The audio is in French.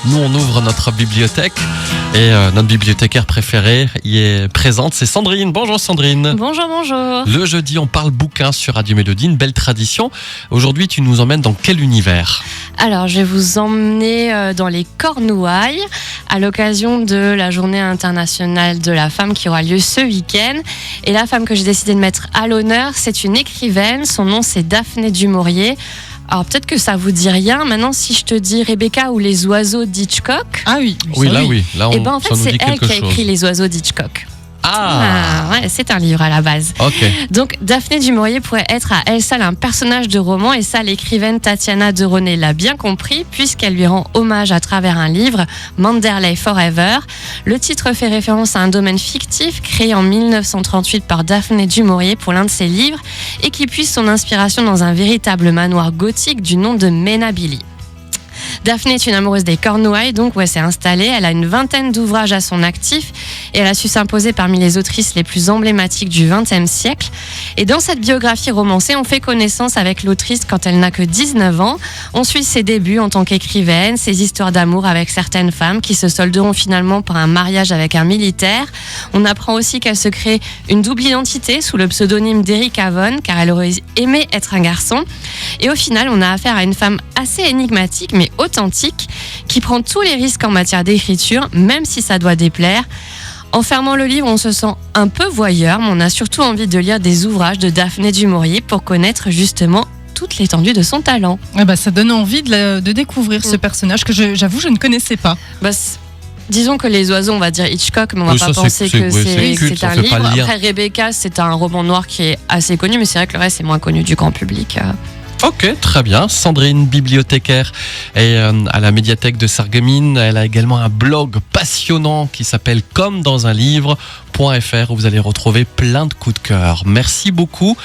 Nous, on ouvre notre bibliothèque et notre bibliothécaire préférée y est présente, c'est Sandrine. Bonjour Sandrine. Bonjour, bonjour. Le jeudi, on parle bouquin sur Radio Mélodie, une belle tradition. Aujourd'hui, tu nous emmènes dans quel univers ? Alors, je vais vous emmener dans les Cornouailles à l'occasion de la Journée internationale de la femme qui aura lieu ce week-end. Et la femme que j'ai décidé de mettre à l'honneur, c'est une écrivaine. Son nom, c'est Daphné du Maurier. Alors peut-être que ça vous dit rien. Maintenant, si je te dis Rebecca ou les oiseaux d'Hitchcock. Ah oui. Oui, là, Et ben en fait, c'est elle qui a écrit les oiseaux d'Hitchcock. Ouais, c'est un livre à la base. Ok. Donc Daphné du Maurier pourrait être à elle seule un personnage de roman, et ça l'écrivaine Tatiana de René l'a bien compris, puisqu'elle lui rend hommage à travers un livre, Manderley Forever. Le titre fait référence à un domaine fictif créé en 1938 par Daphné du Maurier pour l'un de ses livres, et qui puise son inspiration dans un véritable manoir gothique du nom de Menabili. Daphné est une amoureuse des Cornouailles, donc où elle s'est installée. Elle a une vingtaine d'ouvrages à son actif et elle a su s'imposer parmi les autrices les plus emblématiques du XXe siècle. Et dans cette biographie romancée, on fait connaissance avec l'autrice quand elle n'a que 19 ans. On suit ses débuts en tant qu'écrivaine, ses histoires d'amour avec certaines femmes qui se solderont finalement par un mariage avec un militaire. On apprend aussi qu'elle se crée une double identité sous le pseudonyme d'Eric Avon, car elle aurait aimé être un garçon. Et au final, on a affaire à une femme assez énigmatique, mais authentique, qui prend tous les risques en matière d'écriture, même si ça doit déplaire. En fermant le livre, on se sent un peu voyeur, mais on a surtout envie de lire des ouvrages de Daphné du Maurier pour connaître justement toute l'étendue de son talent. Ah bah, ça donne envie de découvrir ce personnage que j'avoue je ne connaissais pas. Disons que les oiseaux, on va dire Hitchcock, mais on va pas penser que c'est un livre. Après, Rebecca, c'est un roman noir qui est assez connu, mais c'est vrai que le reste est moins connu du grand public. Ok, très bien. Sandrine, bibliothécaire et à la médiathèque de Sarreguemines. Elle a également un blog passionnant qui s'appelle Comme dans un livre.fr où vous allez retrouver plein de coups de cœur. Merci beaucoup.